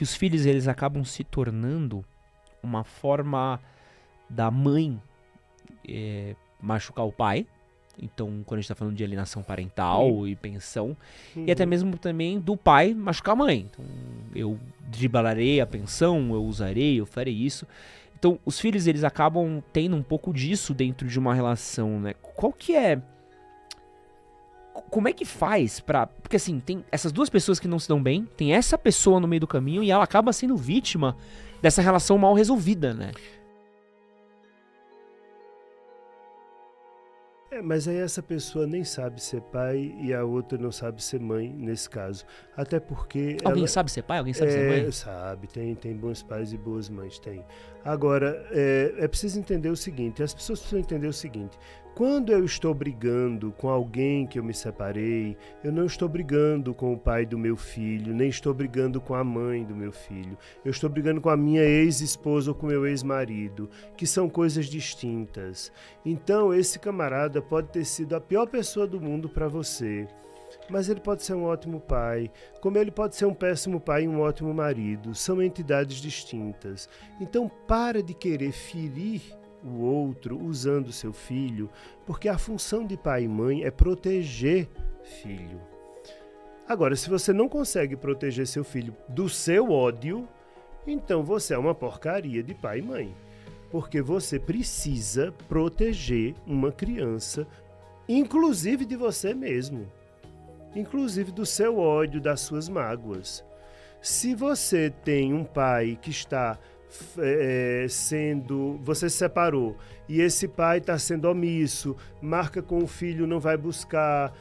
que os filhos eles acabam se tornando uma forma da mãe machucar o pai. Então, quando a gente tá falando de alienação parental e pensão, e até mesmo também do pai machucar a mãe. Então, eu driblarei a pensão, eu usarei, eu farei isso. Então, os filhos, eles acabam tendo um pouco disso dentro de uma relação, né? Qual que é... Como é que faz pra... Porque, assim, tem essas duas pessoas que não se dão bem, tem essa pessoa no meio do caminho e ela acaba sendo vítima dessa relação mal resolvida, né? Mas aí essa pessoa nem sabe ser pai e a outra não sabe ser mãe, nesse caso. Até porque... Alguém sabe ser pai? Alguém sabe ser mãe? Sabe, tem bons pais e boas mães, tem. Agora, é preciso entender o seguinte, as pessoas precisam entender o seguinte, quando eu estou brigando com alguém que eu me separei, eu não estou brigando com o pai do meu filho, nem estou brigando com a mãe do meu filho. Eu estou brigando com a minha ex-esposa ou com o meu ex-marido, que são coisas distintas. Então, esse camarada pode ter sido a pior pessoa do mundo para você, mas ele pode ser um ótimo pai, como ele pode ser um péssimo pai e um ótimo marido. São entidades distintas. Então, para de querer ferir o outro usando o seu filho, porque a função de pai e mãe é proteger filho. Agora, se você não consegue proteger seu filho do seu ódio, então você é uma porcaria de pai e mãe, porque você precisa proteger uma criança, inclusive de você mesmo, inclusive do seu ódio, das suas mágoas. Se você tem um pai que está você se separou e esse pai está sendo omisso, marca com o filho, não vai buscar,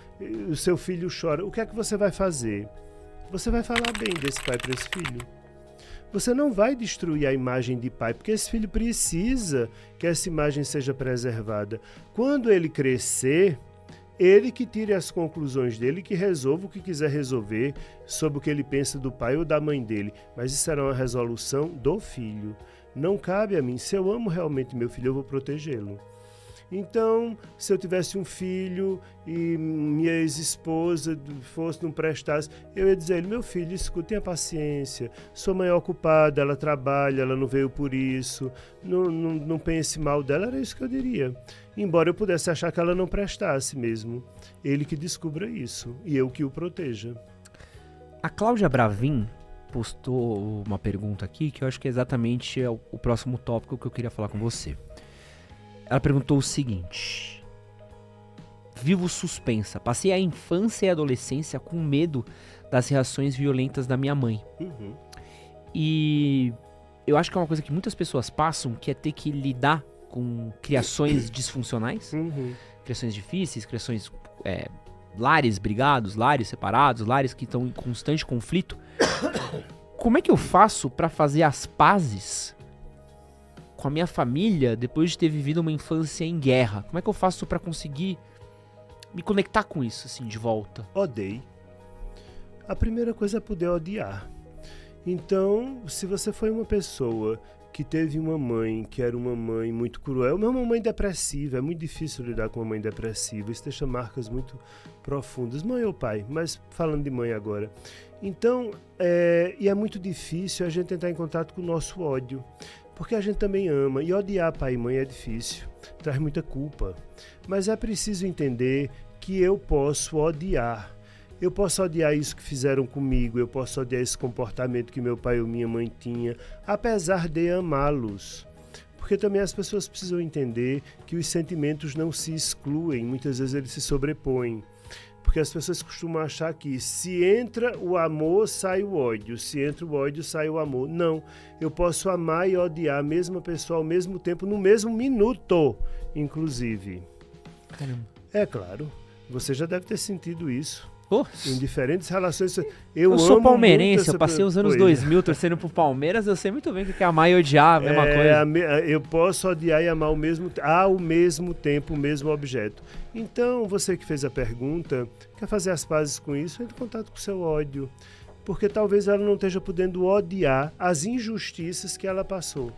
o seu filho chora, o que é que você vai fazer? Você vai falar bem desse pai para esse filho. Você não vai destruir a imagem de pai, porque esse filho precisa que essa imagem seja preservada. Quando ele crescer, ele que tire as conclusões dele, que resolva o que quiser resolver sobre o que ele pensa do pai ou da mãe dele. Mas isso será uma resolução do filho. Não cabe a mim. Se eu amo realmente meu filho, eu vou protegê-lo. Então, se eu tivesse um filho e minha ex-esposa não prestasse, eu ia dizer a ele, meu filho, escute, tenha paciência, sua mãe é ocupada, ela trabalha, ela não veio por isso, não pense mal dela, era isso que eu diria. Embora eu pudesse achar que ela não prestasse mesmo. Ele que descubra isso e eu que o proteja. A Cláudia Bravin postou uma pergunta aqui que eu acho que exatamente é o próximo tópico que eu queria falar com você. Ela perguntou o seguinte: vivo suspensa, passei a infância e a adolescência com medo das reações violentas da minha mãe. E eu acho que é uma coisa que muitas pessoas passam, que é ter que lidar com criações disfuncionais, criações difíceis, criações lares brigados, lares separados, lares que estão em constante conflito. Como é que eu faço pra fazer as pazes com a minha família depois de ter vivido uma infância em guerra? Como é que eu faço pra conseguir me conectar com isso, assim, de volta? Odeie. A primeira coisa é poder odiar. Então, se você foi uma pessoa que teve uma mãe que era uma mãe muito cruel, uma mãe depressiva, é muito difícil lidar com uma mãe depressiva, isso deixa marcas muito profundas, mãe ou pai, mas falando de mãe agora. Então, e é muito difícil a gente entrar em contato com o nosso ódio, porque a gente também ama, e odiar pai e mãe é difícil, traz muita culpa, mas é preciso entender que eu posso odiar. Eu posso odiar isso que fizeram comigo, eu posso odiar esse comportamento que meu pai ou minha mãe tinha, apesar de amá-los. Porque também as pessoas precisam entender que os sentimentos não se excluem, muitas vezes eles se sobrepõem. Porque as pessoas costumam achar que se entra o amor, sai o ódio, se entra o ódio, sai o amor. Não, eu posso amar e odiar a mesma pessoa ao mesmo tempo, no mesmo minuto, inclusive. Caramba. É claro, você já deve ter sentido isso. Oh, Em diferentes relações. eu sou amo palmeirense, muito eu passei os anos coisa. 2000 torcendo pro Palmeiras, eu sei muito bem o que é amar e odiar, a mesma coisa. Eu posso odiar e amar ao mesmo tempo, o mesmo objeto. Então, você que fez a pergunta, quer fazer as pazes com isso, entre em contato com o seu ódio. Porque talvez ela não esteja podendo odiar as injustiças que ela passou.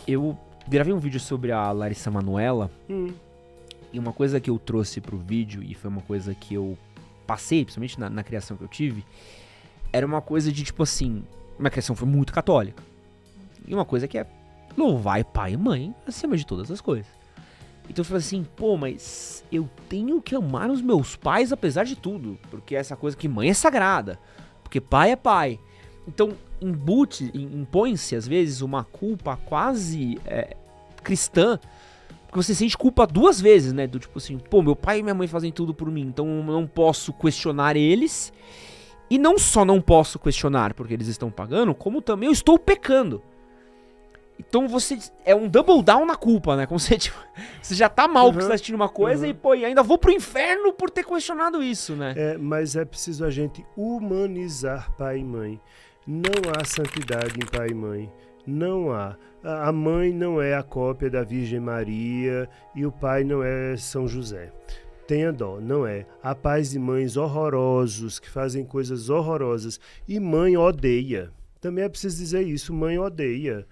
Eu gravei um vídeo sobre a Larissa Manoela, e uma coisa que eu trouxe pro vídeo, e foi uma coisa que eu passei, principalmente na criação que eu tive, era uma coisa de tipo assim, minha criação foi muito católica. E uma coisa que é louvar pai e mãe acima de todas as coisas. Então eu falei assim, pô, mas eu tenho que amar os meus pais apesar de tudo. Porque essa coisa que mãe é sagrada. Porque pai é pai. Então impõe-se às vezes uma culpa quase cristã. Porque você sente culpa 2 vezes, né? Do tipo assim, pô, meu pai e minha mãe fazem tudo por mim. Então eu não posso questionar eles. E não só não posso questionar porque eles estão pagando, como também eu estou pecando. Então você é um double down na culpa, né? Como você, tipo, você já tá mal porque você tá assistindo uma coisa e, pô, e ainda vou pro inferno por ter questionado isso, né? Mas é preciso a gente humanizar pai e mãe. Não há santidade em pai e mãe. Não há. A mãe não é a cópia da Virgem Maria e o pai não é São José. Tenha dó, não é. Há pais e mães horrorosos que fazem coisas horrorosas. E mãe odeia. Também é preciso dizer isso, mãe odeia.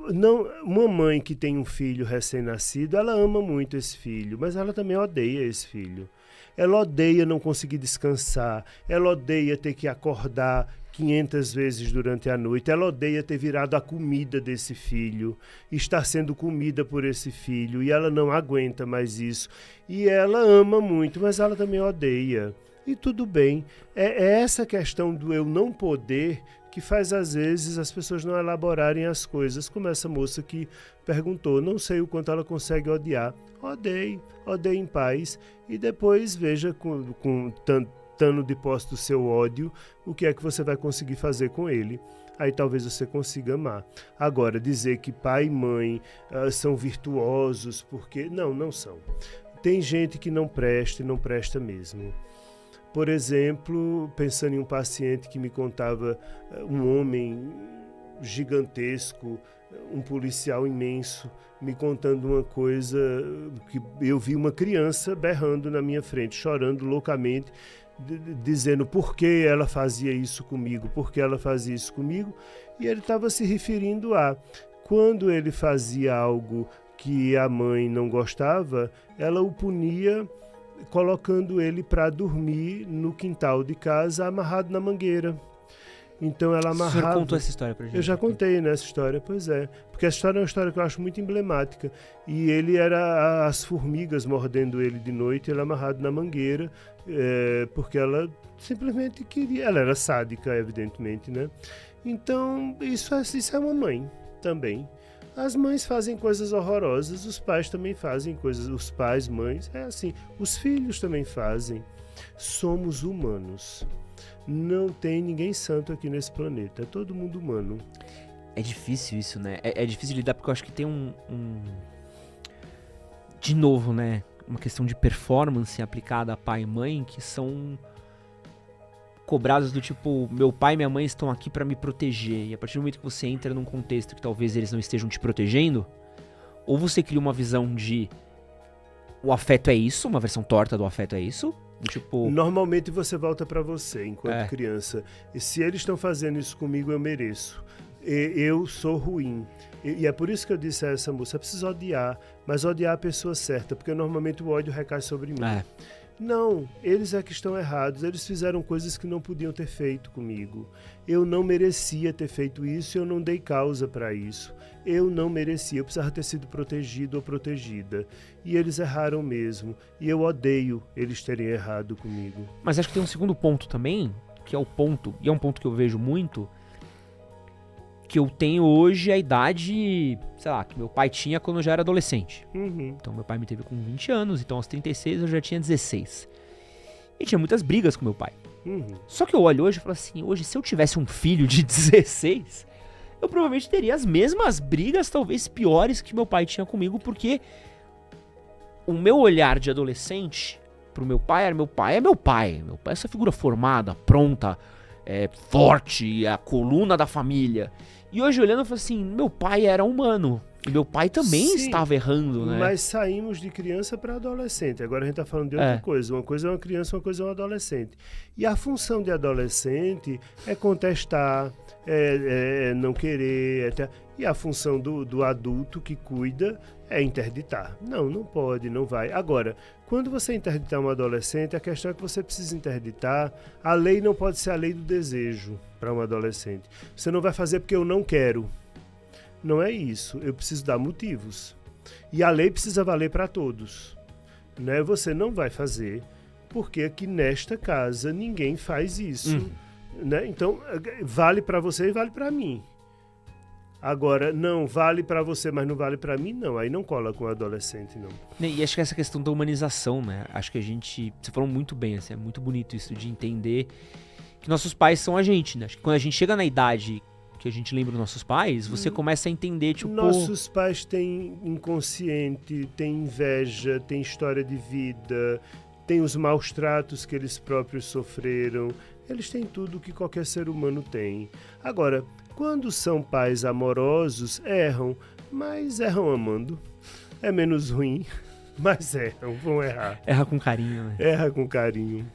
Não, uma mãe que tem um filho recém-nascido, ela ama muito esse filho, mas ela também odeia esse filho. Ela odeia não conseguir descansar, ela odeia ter que acordar 500 vezes durante a noite, ela odeia ter virado a comida desse filho, estar sendo comida por esse filho, e ela não aguenta mais isso. E ela ama muito, mas ela também odeia. E tudo bem, é essa questão do eu não poder que faz às vezes as pessoas não elaborarem as coisas, como essa moça que perguntou, não sei o quanto ela consegue odiar. Odeie em paz e depois veja estando de posse do seu ódio, o que é que você vai conseguir fazer com ele. Aí talvez você consiga amar. Agora, dizer que pai e mãe são virtuosos, porque... Não são. Tem gente que não presta e não presta mesmo. Por exemplo, pensando em um paciente que me contava um homem gigantesco, um policial imenso, me contando uma coisa que eu vi uma criança berrando na minha frente, chorando loucamente, dizendo por que ela fazia isso comigo, e ele estava se referindo a quando ele fazia algo que a mãe não gostava, ela o punia colocando ele para dormir no quintal de casa amarrado na mangueira. Então ela amarrava... O senhor contou essa história pra gente? Eu já contei nessa história, pois é. Porque essa história é uma história que eu acho muito emblemática. E ele era as formigas mordendo ele de noite, ele amarrado na mangueira, porque ela simplesmente queria... Ela era sádica, evidentemente, né? Então, isso é uma mãe também. As mães fazem coisas horrorosas, os pais também fazem coisas, os pais, mães, é assim, os filhos também fazem. Somos humanos. Não tem ninguém santo aqui nesse planeta, é todo mundo humano. É difícil isso, né? É difícil lidar porque eu acho que tem de novo, né? Uma questão de performance aplicada a pai e mãe que são cobrados do tipo, meu pai e minha mãe estão aqui pra me proteger. E a partir do momento que você entra num contexto que talvez eles não estejam te protegendo, ou você cria uma visão de o afeto é isso, uma versão torta do afeto é isso, tipo... Normalmente você volta pra você, enquanto criança. E se eles estão fazendo isso comigo, eu mereço. Eu sou ruim. E é por isso que eu disse a essa moça, é preciso odiar, mas odiar a pessoa certa, porque normalmente o ódio recai sobre mim. Não, eles é que estão errados, eles fizeram coisas que não podiam ter feito comigo. Eu não merecia ter feito isso, eu não dei causa para isso. Eu não merecia, eu precisava ter sido protegido ou protegida. E eles erraram mesmo, e eu odeio eles terem errado comigo. Mas acho que tem um segundo ponto também, que é o ponto, e é um ponto que eu vejo muito, que eu tenho hoje a idade, sei lá, que meu pai tinha quando eu já era adolescente. Então meu pai me teve com 20 anos, então aos 36 eu já tinha 16. E tinha muitas brigas com meu pai. Só que eu olho hoje e falo assim, hoje se eu tivesse um filho de 16, eu provavelmente teria as mesmas brigas, talvez piores que meu pai tinha comigo, porque o meu olhar de adolescente pro meu pai era meu pai é meu pai. Meu pai é essa figura formada, pronta, forte, a coluna da família. E hoje olhando eu falo assim, meu pai era humano. E meu pai também Sim, estava errando, né? Mas saímos de criança para adolescente. Agora a gente está falando de outra coisa. Uma coisa é uma criança, uma coisa é um adolescente. E a função de adolescente é contestar, é não querer. E a função do adulto que cuida é interditar. Não pode, não vai. Agora, quando você interditar um adolescente, a questão é que você precisa interditar. A lei não pode ser a lei do desejo para um adolescente. Você não vai fazer porque eu não quero. Não é isso, eu preciso dar motivos. E a lei precisa valer para todos. Né? Você não vai fazer, porque aqui nesta casa ninguém faz isso. Né? Então, vale para você e vale para mim. Agora, não, vale para você, mas não vale para mim, não. Aí não cola com o adolescente, não. E acho que essa questão da humanização, né? Acho que a gente... Você falou muito bem, assim, é muito bonito isso de entender que nossos pais são a gente, né? Acho que quando a gente chega na idade que a gente lembra dos nossos pais, você começa a entender, tipo... Nossos pais têm inconsciente, têm inveja, têm história de vida, têm os maus tratos que eles próprios sofreram. Eles têm tudo que qualquer ser humano tem. Agora, quando são pais amorosos, erram, mas erram amando. É menos ruim, mas erram, vão errar. Erra com carinho, né? Erra com carinho.